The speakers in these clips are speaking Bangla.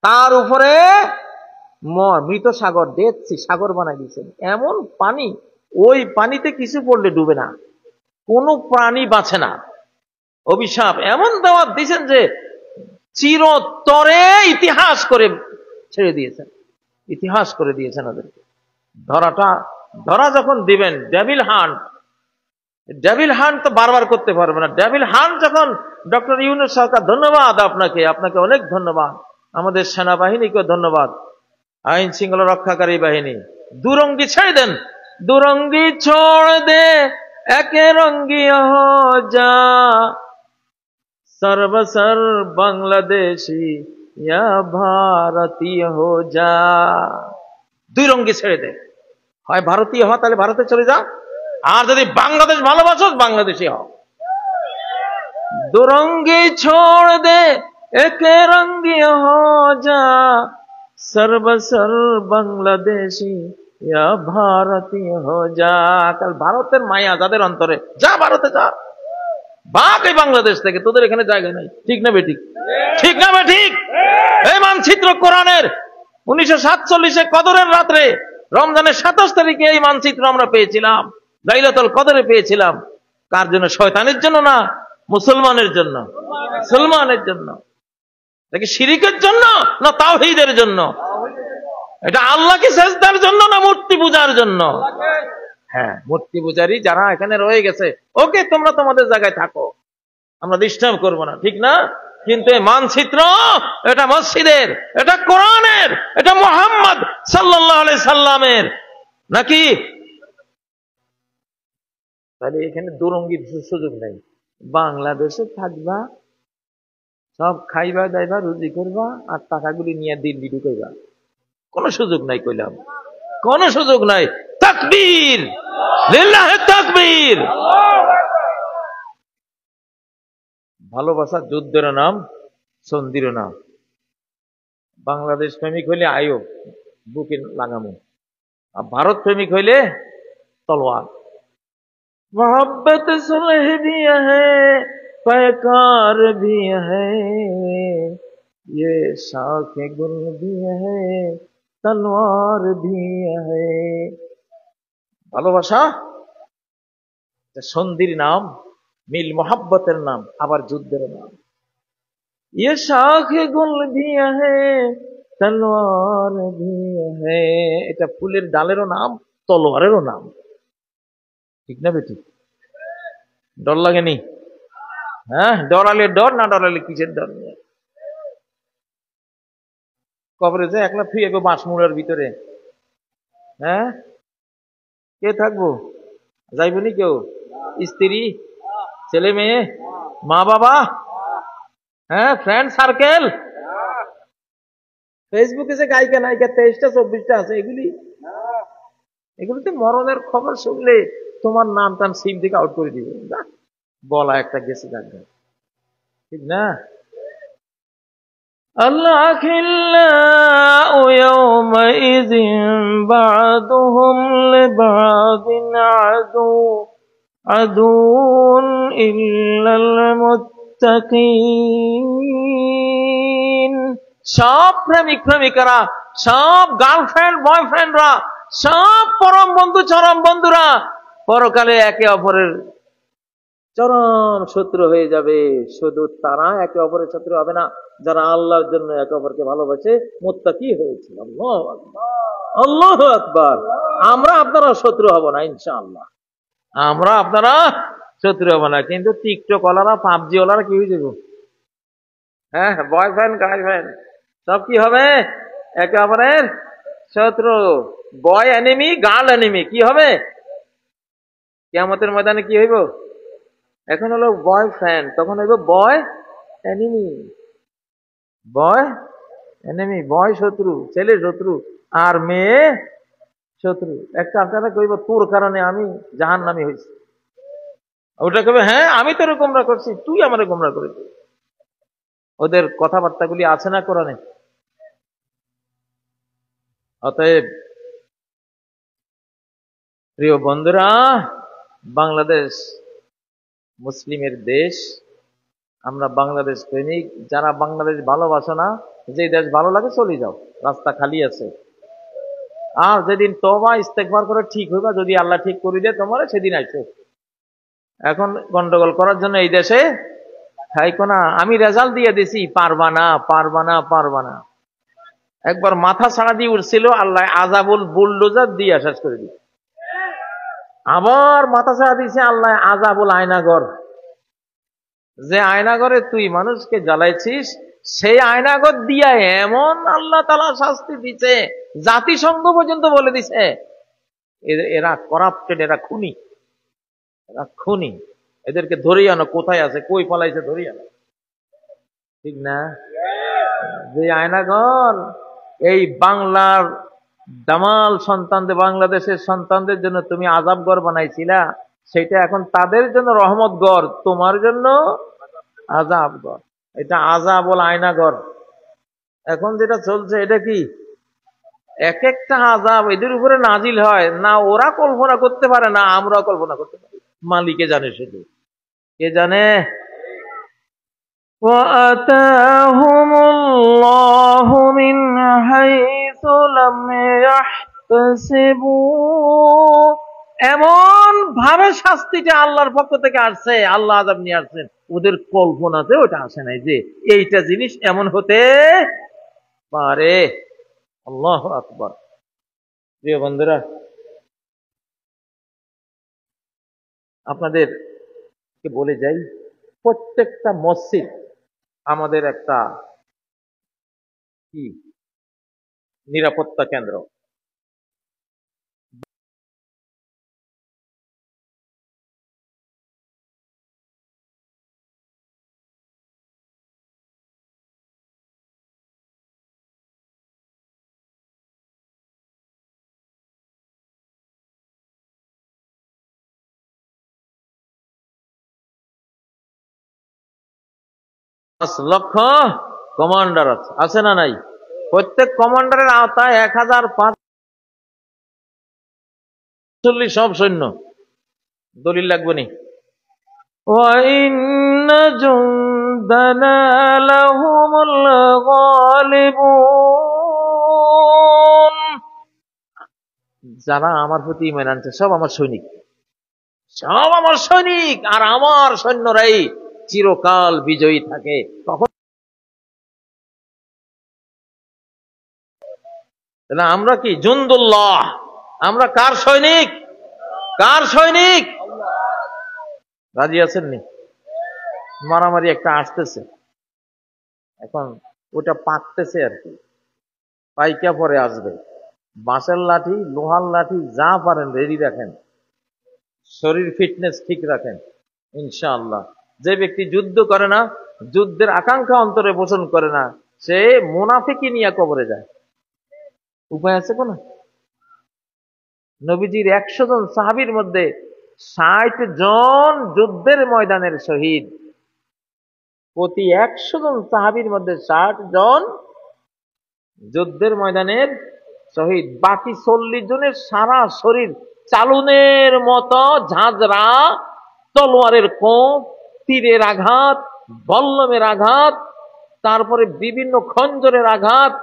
তার উপরে মৃত সাগর, ডেড সি, সাগর বানাই দিয়েছেন। এমন পানি, ওই পানিতে কিছু পড়লে ডুবে না, কোনো প্রাণী বাঁচে না। অভিশাপ এমন দাওয়াত দিয়েছেন যে চিরতরে ইতিহাস করে ছেড়ে দিয়েছেন, ইতিহাস করে দিয়েছেন ওদেরকে। ধরা যখন দিবেন, ডেভিল হান্ট তো বারবার করতে পারবে না। ডেভিল হান্ট যখন ডক্টর ইউনূস সরকার, ধন্যবাদ আপনাকে, আপনাকে অনেক ধন্যবাদ, আমাদের সেনাবাহিনীকেও ধন্যবাদ, আইন শৃঙ্খলা রক্ষাকারী বাহিনী। দুরঙ্গি ছেড়ে দেন, দুরঙ্গি ছোড় দে একে রঙ্গি হো যা, সর্বসর বাংলাদেশি ইয়া ভারতীয় হো যা। দুই রঙ্গি ছেড়ে দে, হয় ভারতীয় হ, তাহলে ভারতে চলে যা, আর যদি বাংলাদেশ ভালোবাসো বাংলাদেশি হও। দুরঙ্গি ছোড় দে একে রঙ্গি হো যা, সর্বসর বাংলাদেশি ইয়া ভারতীয় হো যা। কাল ভারতের মায়া যাদের অন্তরে, যা ভারতে যা, ভাগ এই বাংলাদেশ থেকে, তোদের এখানে জায়গা নাই। ঠিক না বেঠিক? ঠিক না বেঠিক? এই মানচিত্র কোরআনের 1947 কদরের রাত্রে, রমজানের 27 তারিখে এই মানচিত্র আমরা পেয়েছিলাম, লাইলাতুল কদরে পেয়েছিলাম। কার জন্য? শয়তানের জন্য না, মুসলমানের জন্য। মুসলমানের জন্য। এটা কি শিরিকের জন্য না তাওহীদের জন্য? এটা আল্লাহকে সেজদার জন্য না মূর্তি পূজার জন্য? হ্যাঁ, মূর্তি পূজারী যারা এখানে রয়ে গেছে, ওকে তোমরা তোমাদের জায়গায় থাকো, আমরা ডিস্টার্ব করবো না, ঠিক না? কিন্তু এই মানচিত্র, এটা মসজিদের, এটা কোরআনের, এটা মুহাম্মদ সাল্লাল্লাহু আলাইহি সাল্লামের, নাকি? তাহলে এখানে দুরঙ্গির সুযোগ নেই। বাংলাদেশে থাকবা, সব খাইবা দাইবা, রুজি করবা, আর টাকাগুলি নিয়ে দিল্লি ঢুকাইবা, কোনো সুযোগ নাই। কইলাম কোনো সুযোগ নাই। তাকবীর, লিল্লাহি তাকবীর। ভালোবাসা যুদ্ধের নাম, সন্ধির নাম। বাংলাদেশ প্রেমিক হইলে আয়ো বুকে লাগামো, আর ভারত প্রেমিক হইলে তলোয়ার। मोहब्बत सुलह भी है, पैकार भी है, ये शाख गुल भी है, तलवार भी है। ভালোবাসা সন্ধির নাম, মিল মোহাব্বতের নাম, আবার যুদ্ধের নাম। ये शाख गुल भी है, तलवार भी है। এটা ফুলের ডালেরও নাম, তলোয়ারেরও নাম। ঠিক না বেটি? ডর লাগেনি? হ্যাঁ, ডরালে ডর, না ডরালে কিসের ডর? কবরে যে একলা ফিরে বাঁশমুড়ার ভিতরে, হ্যাঁ, কে থাকবো? যাইবনি কেউ? স্ত্রী, ছেলে মেয়ে, মা বাবা, হ্যাঁ, ফ্রেন্ড সার্কেল। ফেসবুকে যে গায়িকা নায়িকা 23টা 24টা আছে, এগুলিতে মরণের খবর শুনলে তোমার নাম টান সিম থেকে আউট করে দিবে, বলা একটা গেছে জায়গা, ঠিক না? আল্লাহ খিল্লাউ ইয়াওমাইযিন বা'দুহুম লিবা'দিন আদুউন ইল্লাল মুত্তাকিন। সব প্রেমিক প্রেমিকারা, সব গার্লফ্রেন্ড বয়ফ্রেন্ডরা, সব পরম বন্ধু চরম বন্ধুরা পরকালে একে অপরের চরম শত্রু হয়ে যাবে। শুধু তারা একে অপরের শত্রু হবে না, যারা আল্লাহর জন্য একে অপরকে ভালোবাসে, মুত্তাকি হয়েছে। আল্লাহু আকবার, আল্লাহু আকবার। আমরা আপনারা শত্রু হব না ইনশাআল্লাহ, আমরা আপনারা শত্রু হব না। কিন্তু টিকটক ওয়ালারা, পাবজি ওয়ালারা কি হয়ে যাবে? হ্যাঁ, বয়ফ্রেন্ড গার্লফ্রেন্ড সব কি হবে? একে অপরের শত্রু। বয় এনিমি, গার্ল এনিমি। কি হবে কিয়ামতের ময়দানে? কি হইব? এখন হলো বয়ফ্রেন্ড, তখন হইব বয় এনিমি। বয় এনিমি, বয় শত্রু, ছেলে শত্রু, আর মেয়ে শত্রু। একটা আপনারা কইব তোর কারণে আমি জাহান্নামী হয়েছি, ওটা কইবে হ্যাঁ আমি তোর গোমরা করছি, তুই আমারে গোমরা করেছিস। ওদের কথাবার্তাগুলি আছে না কোরআনে? অতএব প্রিয় বন্ধুরা, বাংলাদেশ মুসলিমের দেশ, আমরা বাংলাদেশ প্রেমিক। যারা বাংলাদেশ ভালোবাসে না যে দেশ ভালো লাগে চলে যাও, রাস্তা খালি আছে। আর যেদিন তওবা ইস্তেগফার করে ঠিক হইবা, যদি আল্লাহ ঠিক করে দেয় তোমার, সেদিন আইসো। এখন গন্ডগোল করার জন্য এই দেশে থাইকো না। আমি রেজাল্ট দিয়ে দিছি, পারবা না, পারবা না, পারবা না। একবার মাথা ছাড়া দিয়ে উঠছিল, আল্লাহ আযাবুল বুলডোজার দিয়ে শেষ করে দিচ্ছে। আবার মাথা ছাড়া দিয়েছে আল্লাহ আযাবুল আয়নাগর। যে আয়নাগরে তুই মানুষকে জ্বালাইছিস, সেই আয়নাগর দিয়া এমন আল্লাহ তাআলা শাস্তি দিছে, জাতিসংঘ পর্যন্ত বলে দিছে এরা করাপ্টেড, এরা খুনি, এরা খুনি, এদেরকে ধরেই আনো, কোথায় আছে, কই পালাইছে, ধরেই আনো। ঠিক না? যে আয়নাগর এই বাংলার দামাল সন্তানদের, বাংলাদেশের সন্তানদের জন্য তুমি আযাবঘর বানাইছিলা, সেটা এখন তাদের জন্য রহমতঘর, তোমার জন্য আযাবঘর। এটা আযাবুল আয়নাগর। এখন যেটা চলছে এটা কি, এক একটা আযাব এদের উপরে নাজিল হয় না, ওরা কল্পনা করতে পারে না, আমরা কল্পনা করতে পারি। মালিকে জানে, শুধু কে জানে। وَآتَاهُمُ اللَّهُ مِنْ حَيْثُ لَمْ يَحْتَسِبُوا। এমন ভাবে শাস্তিটা আল্লাহর পক্ষ থেকে আসছে, আল্লাহ আযাব নিয়ে আসছেন, ওদের কল্পনাতে ওটা আসে নাই যে এইটা জিনিস এমন হতে পারে। আল্লাহু আকবার। প্রিয় বন্ধুরা, আপনাদেরকে বলে যাই, প্রত্যেকটা মসজিদ আমাদের একটা কি নিরাপত্তা কেন্দ্র। পাঁচ লক্ষ কমান্ডার আছে, আছে না নাই? প্রত্যেক কমান্ডারের আওতায় 1045 সব সৈন্য। দলিল লাগবে নি? وَإِنَّ جُندَنَا لَهُمُ الْغَالِبُونَ। যারা আমার প্রতি ঈমান আনছে সব আমার সৈনিক, সব আমার সৈনিক, আর আমার সৈন্যরাই চিরকাল বিজয়ী থাকে। তখন আমরা কি জুনদুল্লাহ? আমরা কার সৈনিক? কার সৈনিক? রাজি আছেন নি? মারামারি একটা আসতেছে, এখন ওটা পাকতেছে আর কি, পাইকা পরে আসবে। বাঁশের লাঠি, লোহার লাঠি, যা পারেন রেডি রাখেন, শরীর ফিটনেস ঠিক রাখেন, ইনশাআল্লাহ। যে ব্যক্তি যুদ্ধ করে না, যুদ্ধের আকাঙ্ক্ষা অন্তরে পোষণ করে না, সে মুনাফিকি নিয়ে কবরে যায়। উপায় আছে কোন? নবীজির 100 জন সাহাবীর মধ্যে 60 জন যুদ্ধের ময়দানের শহীদ। প্রতি 100 জন সাহাবীর মধ্যে 60 জন যুদ্ধের ময়দানের শহীদ। বাকি 40 জনের সারা শরীর চালুনের মতো ঝাঁঝরা, তলোয়ারের কোপ, তীরের আঘাত, বল্লমের আঘাত, তারপরে বিভিন্ন খঞ্জরের আঘাত,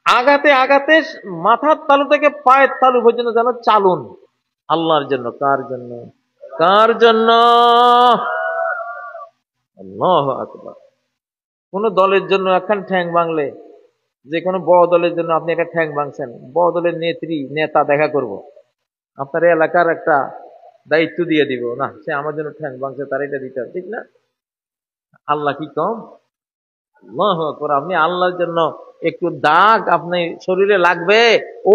আঘাতে আঘাতে মাথার তালু থেকে পায়ের তালু পর্যন্ত যেন চালুন। আল্লাহর জন্য। কার জন্য? কার জন্য? আল্লাহু আকবার। কোন দলের জন্য একখান ঠ্যাং ভাঙলে, যে কোনো বড় দলের জন্য আপনি একটা ঠ্যাং ভাঙছেন, বড় দলের নেতা দেখা করব, আপনার এলাকার একটা দায়িত্ব দিয়ে দিব, না সে আমার জন্য ঠ্যাং ভাঙছে, তার এটা দিতে হবে, ঠিক না? আল্লাহ কি কম? আল্লাহু আকবার। আপনি আল্লাহর জন্য একটু দাগ আপনি শরীরে লাগবে,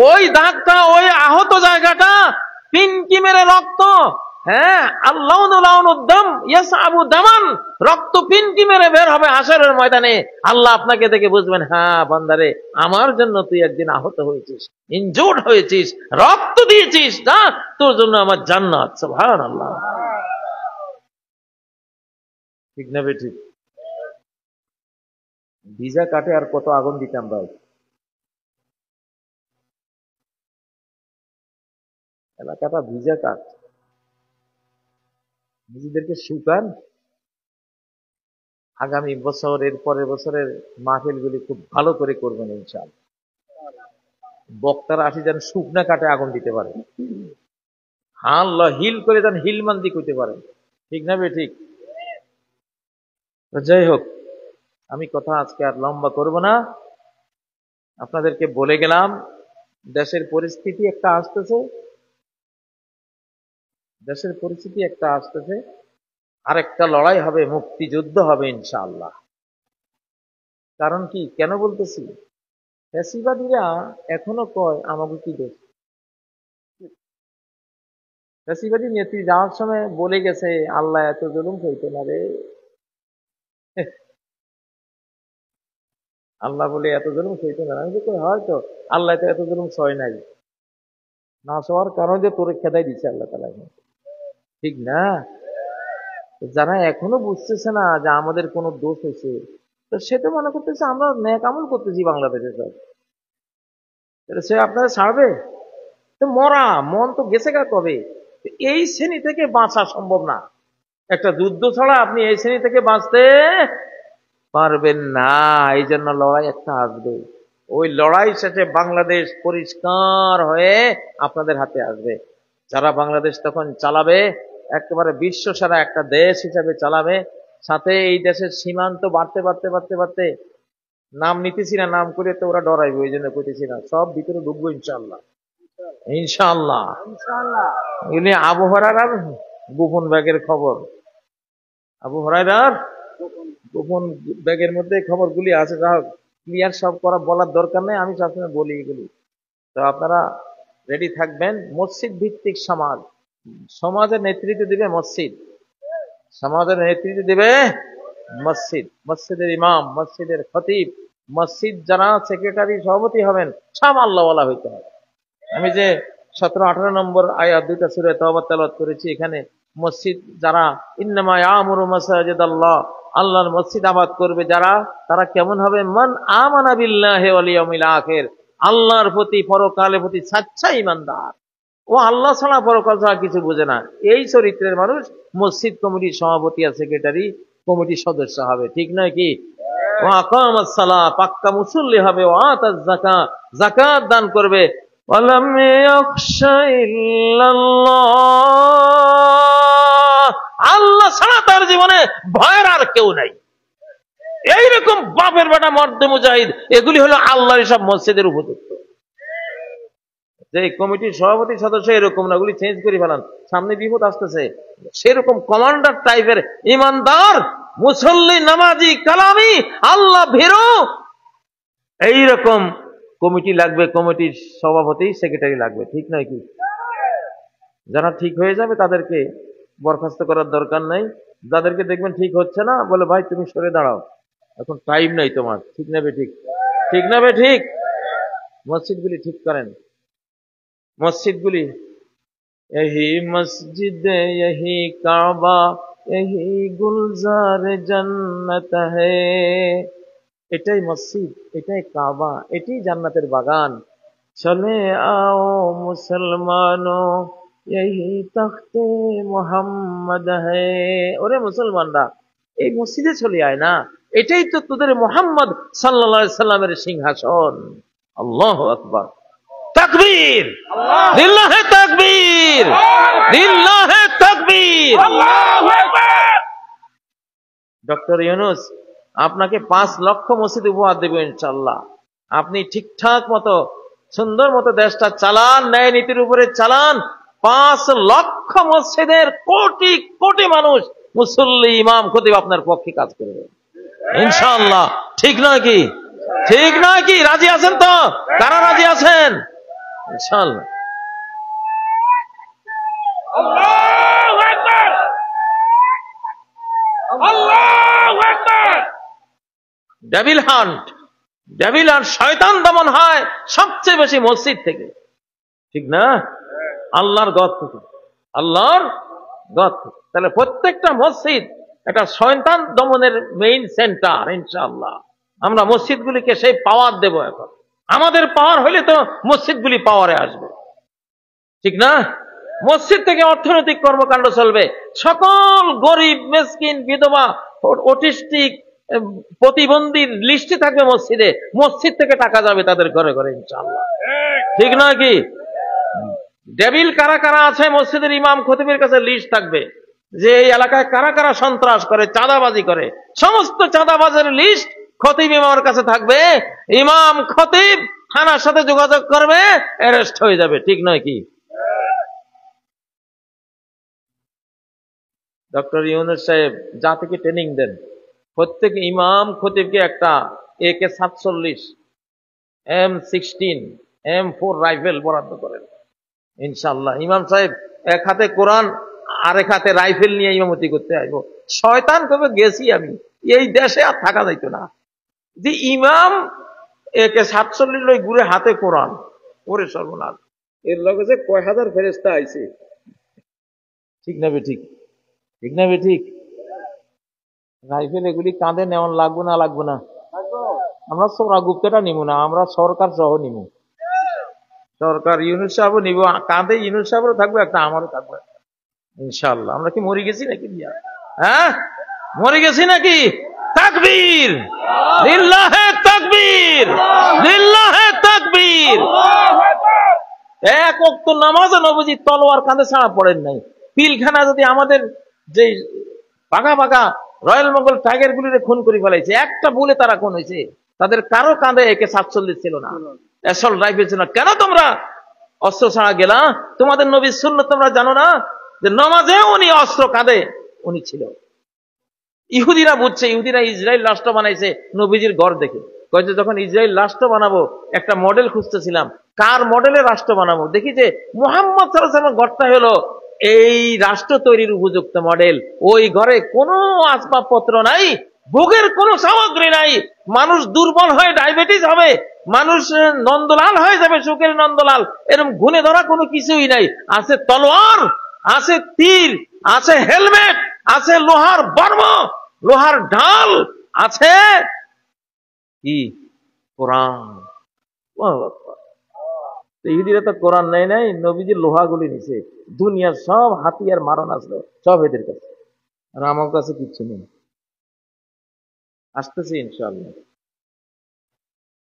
ওই দাগটা, ওই আহত জায়গাটা পিনকি মেরে রক্ত, হ্যাঁ, আল্লাহ দামান, রক্ত পিনকি মেরে বের হবে হাসরের ময়দানে। আল্লাহ আপনাকে দেখে বুঝবেন, হ্যাঁ বান্দারে, আমার জন্য তুই একদিন আহত হয়েছিস, ইনজুর্ড হয়েছিস, রক্ত দিয়েছিস, না তোর জন্য আমার জান্নাত। সুবহানাল্লাহ। ঠিক না বেঠিক? ভিজা কাটে আর কত আগুন দিতাম ভাই। এলাকাটা ভিজা কাঠ, নিজেদেরকে শুকান, আগামী বছরের পরের বছরের মাহফিলগুলি খুব ভালো করে করবেন ইনশাআল্লাহ। বক্তারা আসি যেন শুকনা কাটে আগুন দিতে পারে, আল্লাহ হিল করে যেন হিলমান্দি করতে পারে, ঠিক না বে ঠিক? যাই হোক, আমি কথা আজকে আর লম্বা করব না। আপনাদেরকে বলে গেলাম দেশের পরিস্থিতি একটা আসতেছে, দেশের পরিস্থিতি একটা আসতেছে, আরেকটা লড়াই হবে, মুক্তিযুদ্ধ হবে ইনশাআল্লাহ। কারণ কি, কেন বলতেছি, ফ্যাসিবাদীরা এখনো কয় আমাকে কি দোষ। ফ্যাসিবাদী নেত্রী যাওয়ার সময় বলে গেছে আল্লাহ এত জুলুম হইতো না রে, আল্লাহ বলে এত জুলুম হইতো না। আমি তো হয়তো আল্লাহ তো এত জুলুম সয় নাই, না সওয়ার কারণে যে তোরে খেদাই দিচ্ছে আল্লাহ তাআলা, ঠিক না? যারা এখনো বুঝতেছে না যে আমাদের কোনো দোষ হয়েছে, তো সে তো মনে করতেছে আমরা ন্যাক আমল করতেছি বাংলাদেশে সব, সে আপনারা ছাড়বে? তো মরা মন তো গেছে গা কবে। এই শ্রেণী থেকে বাঁচা সম্ভব না, একটা যুদ্ধ ছাড়া আপনি এই শ্রেণী থেকে বাঁচতে পারবেন না। এই জন্য লড়াই একটা আসবে, ওই লড়াই শেষে বাংলাদেশ পরিষ্কার হয়ে আপনাদের হাতে আসবে। যারা বাংলাদেশ তখন চালাবে একেবারে বিশ্ব সারা একটা দেশ হিসাবে চালাবে, সাথে এই দেশের সীমান্ত বাড়তে বাড়তে বাড়তে বাড়তে, নাম নিতেছি না, নাম করে তো ওরা ডরাইবে, ওই জন্য কইতেছি না, সব ভিতরে ঢুকবো ইনশাআল্লাহ, ইনশাআল্লাহ। এগুলি আবু হুরায়রার গোপন ব্যাগের খবর, আবু হুরায়রার গোপন ব্যাগের মধ্যে খবরগুলি আছে, যা ক্লিয়ার সব করা বলার দরকার নেই, আমি সবসময় বলি এগুলি। তো আপনারা রেডি থাকবেন। মসজিদ ভিত্তিক সমাজ, সমাজের নেতৃত্ব দিবে মসজিদ, সমাজের নেতৃত্ব দিবে মসজিদ, মসজিদের ইমাম, মসজিদের খতিব, মসজিদ যারা সেক্রেটারি সভাপতি হবেন সব আল্লাহওয়ালা হইতে হবে। আমি যে 17-18 নম্বর আয়াত দুইটা সূরা তাওবা তেলাওয়াত করেছি, এখানে মসজিদ যারা ইন্নামা ইয়ামুরু মাসাজিদাল্লাহ, আল্লাহর মসজিদ আবাদ করবে যারা, তারা কেমন হবে? মান আমানা বিল্লাহি ওয়াল ইয়াউমিল আখির, আল্লাহর প্রতি পরকালের প্রতি সচ্চা ঈমানদার, ও আল্লাহ ছাড়া পরকাল ছাড়া কিছু বোঝে না, এই চরিত্রের মানুষ মসজিদ কমিটির সভাপতি আর সেক্রেটারি কমিটির সদস্য হবে, ঠিক নয় কি? ওয়া আকামাস সালাহ, পাক্কা মুসল্লি হবে, ওয়া আতাজ যাকাত, যাকাত দান করবে, ওয়ালাম ইয়াখশা ইল্লাল্লাহ, আল্লাহ ছাড়া তার জীবনে ভয়ের আর কেউ নাই। এইরকম বাপের বেটা মর্দে মুজাহিদ, এগুলি হলো আল্লাহর সব মসজিদের উপযুক্ত। যে কমিটির সভাপতি সদস্য এরকম না, ওগুলি চেঞ্জ করে ফেলান, সামনে বিপদ আসতেছে। সেরকম কমান্ডার টাইপের ইমানদার, মুসল্লি, নামাজি, কালামি, আল্লাহ ভীরু, এইরকম কমিটি লাগবে, কমিটির সভাপতি সেক্রেটারি লাগবে, ঠিক নয় কি? যারা ঠিক হয়ে যাবে তাদেরকে বরখাস্ত করার দরকার নাই, যাদেরকে দেখবেন ঠিক হচ্ছে না বলে ভাই তুমি সরে দাঁড়াও, এখন টাইম নাই তোমার, ঠিক নেবে ঠিক, ঠিক নেবে ঠিক। মসজিদগুলি ঠিক করেন, মসজিদগুলি, यही मस्जिद यही काबा यही गुलजार जन्नत है, এটাই মসজিদ, এটাই কাবা, এটাই জান্নাতের বাগান। চলে আও মুসলমানো यही তখতে মোহাম্মদ है, ওরে মুসলমানরা এই মসজিদে চলে আয় না, এটাই তো তোদের মোহাম্মদ সাল্লাল্লাহু আলাইহি সাল্লামের সিংহাসন। আল্লাহু আকবার, তাকবীর, লিল্লাহে তাকবীর, লিল্লাহে তাকবীর, আল্লাহু আকবার। ডক্টর ইউনূস আপনাকে 5 লক্ষ মসজিদ উপহার দেব ইনশাআল্লাহ। আপনি ঠিকঠাক মতো সুন্দর মতো দেশটা চালান, ন্যায় নীতির উপরে চালান, 5 লক্ষ মসজিদের কোটি কোটি মানুষ মুসল্লি, ইমাম, খতিব আপনার পক্ষে কাজ করবে ইনশাআল্লাহ, ঠিক নয় কি? ঠিক নয় কি? রাজি আছেন তো? কারা রাজি আছেন? ইনশাআল্লাহ। আল্লাহু আকবার, আল্লাহু আকবার। ডেভিল হান্ট, শয়তান দমন হয় সবচেয়ে বেশি মসজিদ থেকে, ঠিক না? আল্লাহর গদ থেকে, আল্লাহর গদ থেকে। তাহলে প্রত্যেকটা মসজিদ একটা শয়তান দমনের মেইন সেন্টার ইনশাআল্লাহ। আমরা মসজিদগুলিকে সেই পাওয়ার দেব। এখন আমাদের পাওয়ার হলে তো মসজিদগুলি পাওয়ারে আসবে, ঠিক না? মসজিদ থেকে অর্থনৈতিক কর্মকাণ্ড চলবে, সকল গরিব, মিসকিন, বিধবা, অটিস্টিক, প্রতিবন্ধীর লিস্টে থাকবে মসজিদে, মসজিদ থেকে টাকা যাবে তাদের ঘরে ঘরে ইনশাআল্লাহ। ঠিক নয় কি? ডেভিল কারা কারা আছে মসজিদের ইমাম খতিবের কাছে লিস্ট থাকবে যে এই এলাকায় কারা কারা সন্ত্রাস করে, চাঁদাবাজি করে, সমস্ত চাঁদাবাজের লিস্ট খতিব ইমামের কাছে থাকবে। ইমাম খতিব থানার সাথে যোগাযোগ করবে, অ্যারেস্ট হয়ে যাবে। ঠিক নয় কি? ডক্টর ইউনূস সাহেব জাতিকে ট্রেনিং দেন, প্রত্যেক ইমাম খতিবকে একটা AK-47, M16, M4 রাইফেল বরাদ্দ করেন ইনশাআল্লাহ। ইমাম সাহেব এক হাতে কোরআন আরেক হাতে রাইফেল নিয়ে ইমামতি করতে আসব। শয়তান কবে গেছি আমি, এই দেশে আর থাকা যাইত না। যে ইমাম AK-47 লই ঘুরে হাতে কোরআন, ওরে সর্বনাশ, এর লগে যে কয় হাজার ফেরেশতা আইছে। ঠিক না বে ঠিক? ঠিক না বে ঠিক? রাইফেল এগুলি কাঁধে নেওয়ান লাগবো না লাগবো না? আমরা সোরা গুপ্তটা নিব না, আমরা সরকার সহ নিব। সরকার ইউনূস সাহেবও নিব, কাঁধে ইউনূস সাহেবেরও থাকবে একটা, আমারও থাকবে ইনশাআল্লাহ। আমরা কি মরে গেছি নাকি? হ্যাঁ, মরে গেছি নাকি? তাকবীর, লিল্লাহে তাকবীর, লিল্লাহে তাকবীর। এক ওয়াক্ত নামাজও নবীজি তলোয়ার কাঁধে ছাড়া পড়েন নাই। পিলখানা যদি আমাদের যে বাঘা বাঘা রয়্যাল বেঙ্গল টাইগার গুলিরে খুন করে ফেলাইছে, একটা বলে তারা খুন হয়েছে, তাদের কারো কাঁধে AK-47 ছিল না, অ্যাসল্ট রাইফেল ছিল না। কেন তোমরা অস্ত্র ছাড়া গেলা? তোমাদের নবীর সুন্নাত তোমরা জানো না যে নামাজে উনি অস্ত্র কাঁধে উনি ছিল। ইহুদিরা বুঝছে, ইহুদিরা ইসরায়েল রাষ্ট্র বানাইছে নবীজির ঘর দেখে। কয়েছে যখন ইসরায়েল রাষ্ট্র বানাবো একটা মডেল খুঁজতেছিলাম, কার মডেলে রাষ্ট্র বানাবো, দেখি যে মুহাম্মদ সাল্লাল্লাহু আলাইহি ওয়াসাল্লামের ঘরটা হলো এই রাষ্ট্র তৈরির উপযুক্ত মডেল। ওই ঘরে কোনো আসবাবপত্র নাই, ভোগের কোনো সামগ্রী নাই, মানুষ দুর্বল হয়ে ডায়াবেটিস হবে, মানুষ নন্দলাল হয়ে যাবে, সুখের নন্দলাল, এরকম গুণে ধরা কোনো কিছুই নাই। আছে তলোয়ার, আছে তীর, আছে হেলমেট, আছে লোহার বর্ম, লোহার ঢাল, আছে কি? কোরআন। ইহুদিরা তো কোরআন নেয় নাই, নবীজির লোহাগুলি নিছে। দুনিয়ার সব হাতিয়ার মারণ আসলো সব এদের কাছে, আর আমার কাছে কিচ্ছু নেই। আসতেছে ইনশাআল্লাহ।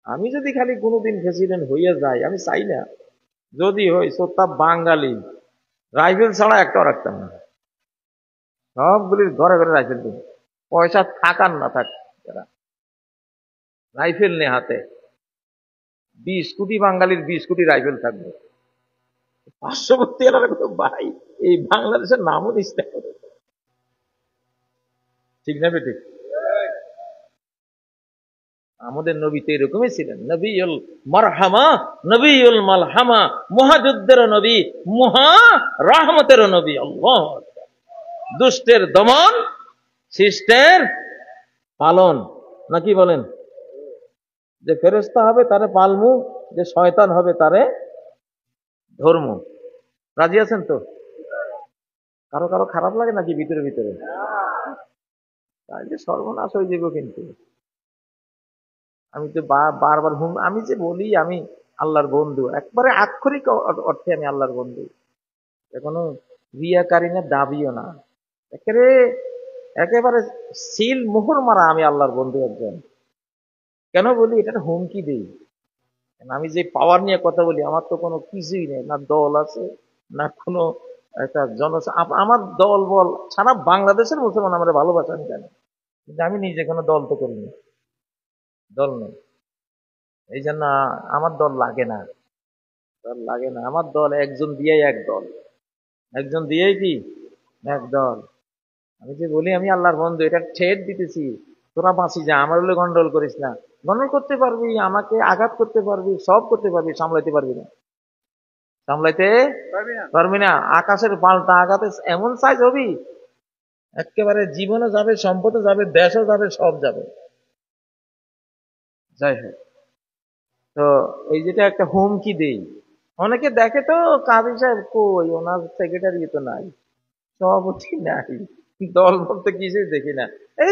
আমি যদি খালি কোনোদিন প্রেসিডেন্ট হইয়া যাই, আমি চাই না, যদি হই সোতা বাঙালি, রাইফেল ছাড়া একটাও রাখতাম না, সবগুলির ঘরে ঘরে রাইফেল দিন, পয়সা থাকার না থাক, রাইফেল নে হাতে। 20 কোটি বাঙালির 20 কোটি রাইফেল থাকবে। পার্শ্ববর্তী এলাকার ভাই এই বাংলাদেশের নামও দিচ্ছে। ঠিক না বেটি? আমাদের নবী তো এরকমই ছিলেন, নবীউল মারহামা, নবীউল মালহামা, মহাযুদ্ধের নবী, মহা রহমতের নবী। আল্লাহ, দুষ্টের দমন, শিষ্টের পালন, নাকি বলেন? যে ফেরেশতা হবে তারে পালমু, যে শয়তান হবে তারে ধর্ম। রাজি আছেন তো? কারো কারো খারাপ লাগে নাকি ভিতরে ভিতরে? তাইলে সর্বনাশ হয়ে যাবো। কিন্তু আমি তো বারবার আমি যে বলি আমি আল্লাহর বন্ধু, একবারে আক্ষরিক অর্থে আমি আল্লাহর বন্ধু, এখনো রিয়াকারী না, দাবিও না, একেবারে সিল মোহর মারা আমি আল্লাহর বন্ধু একজন। কেন বলি? এটা হুমকি দেই। আমি যে পাওয়ার নিয়ে কথা বলি, আমার তো কোনো কিছুই নেই, না দল আছে, না কোনো একটা আমার দল বল সারা বাংলাদেশের মুসলমান আমার ভালোবাসা আমি জানি, কিন্তু আমি নিজে কোনো দল তো করিনি, দল নেই। এই জন্য আমার দল লাগে না, দল লাগে না। আমার দল একজন দিয়েই এক দল, একজন দিয়েই কি এক দল। আমি যে বলি আমি আল্লাহর বন্ধু, এটা ঠেট দিতেছি, তোরা বাঁচি যা, আমার হলে গন্ডগোল করিস না। গন্ডগোল করতে পারবি, আমাকে আঘাত করতে পারবি, সব করতে পারবি, সামলাইতে পারবি না, সামলাইতে পারবি না। আকাশের পাল্টা আঘাতে এমন সাইজ হবি, একেবারে জীবনও যাবে, সম্পদও যাবে, দেশও যাবে, সব যাবে। যাই হোক, তো এই যেটা একটা হুমকি দেই, অনেকে দেখে তো কাজী সাহেব কই, ওনার সেক্রেটারি তো নাই, সভাপতি নাই, দল বলতে কিছুই দেখি না। এই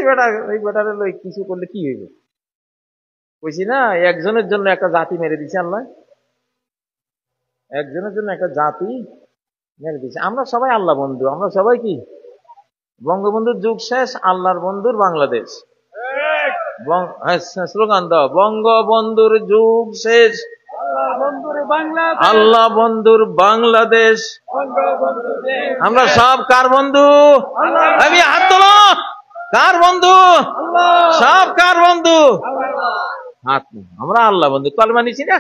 বেটারে লই কিছু করলে কি হইবে? বুঝছি না, একজনের জন্য একটা জাতি মেরে দিছে আল্লাহ, একজনের জন্য একটা জাতি মেরে দিছে। আমরা সবাই আল্লাহ বন্ধু, আমরা সবাই কি বঙ্গবন্ধুর যুগ শেষ, আল্লাহর বন্ধুর বাংলাদেশ। স্লোগান দাও, বঙ্গবন্ধুর যুগ শেষ, আল্লাহ বন্ধুর বাংলাদেশ। আমরা সব কার বন্ধু? আমি হাত তোলো, কার বন্ধু? সব কার বন্ধু? হাত। আমরা আল্লাহ বন্ধু। কলমা নিছি না?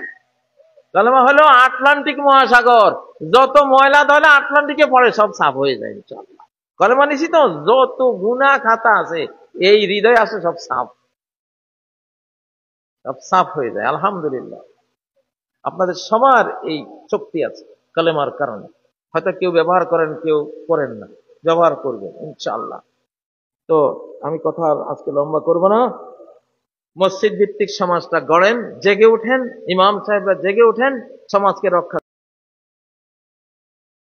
কলমা হলো আটলান্টিক মহাসাগর, যত ময়লা ধরলে আটলান্টিকে পড়ে সব সাফ হয়ে যায়। কলমা নিছি তো, যত গুনাহ খাতা আছে এই হৃদয় আছে সব সাফ হয়ে যায়। আলহামদুলিল্লাহ, আপনাদের সবার এই শক্তি আছে কালেমার কারণে। হয়তো কেউ ব্যবহার করেন, কেউ করেন না, ব্যবহার করবেন ইনশাআল্লাহ। তো আমি কথা আজকে লম্বা করব না। মসজিদ ভিত্তিক সমাজটা গড়েন, জেগে উঠেন, ইমাম সাহেবরা জেগে উঠেন, সমাজকে রক্ষা